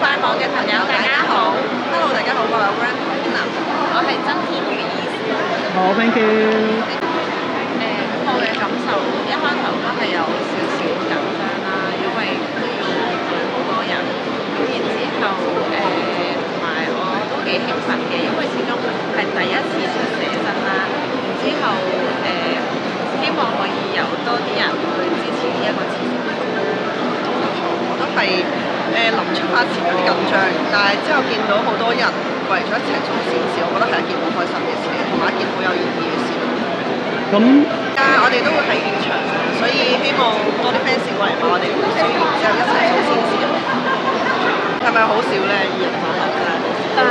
快網嘅朋友，大家好。Hello，大家好，我係 Rana，我係真田雨衣。好，thank you。我嘅感受一開頭都係有少少緊張啦，因為都要好多人，咁然之後同埋我都幾興奮嘅，因為始終係第一次出寫真啦。然之後希望可以有多啲人去支持呢一個節目。我都係臨出發前有啲緊張，但係之後見到好多人為咗一齊做善事，我覺得係一件好開心嘅事，同埋一件好有意義嘅事。咁我哋都會喺現場，所以希望多啲 fans 過嚟買我哋本書，然之後一齊做善事。係咪好少咧？二人組合真係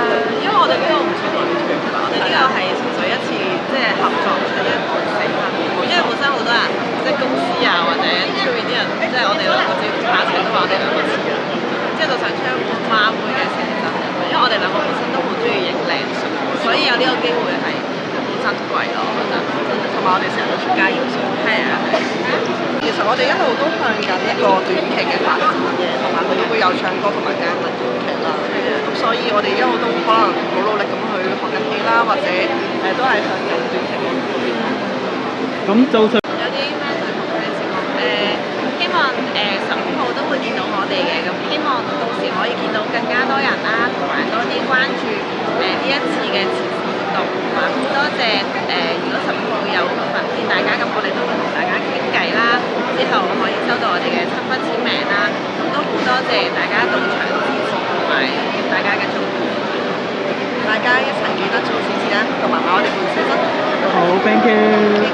因為我哋呢個唔算女團吧，我哋呢個係純粹一次即係合作出一個寫真，因為本身好多人即係公司啊或者出面啲人，即係我哋兩個只要拍一齊都話我哋兩個似人，即係就想出一本孖妹嘅寫真，因為我哋兩個本身都好中意影靚相，所以有呢個機會係好珍貴咯，我覺得。同埋我哋成日都出街影相。係啊。其實我哋一路都向緊一個短劇嘅發展嘅，同埋佢會有唱歌同埋加埋短劇啦。咁所以我哋一路都可能好努力咁去學緊戲啦，或者都係向緊短劇嗰邊。咁做出有啲咩對同 fans 講？希望15號都會見到我哋嘅，咁希望到時可以見到更加多人啦，同埋多啲關注呢一次嘅慈善活動，同埋好多謝如果15號有份見大家，咁我哋都會同大家傾偈啦，之後可以收到我哋嘅親筆簽名啦，咁都好多謝大家到場支持同埋大家嘅祝福。大家一齊記得做善事啦，同埋買我哋本書啦。好，thank you。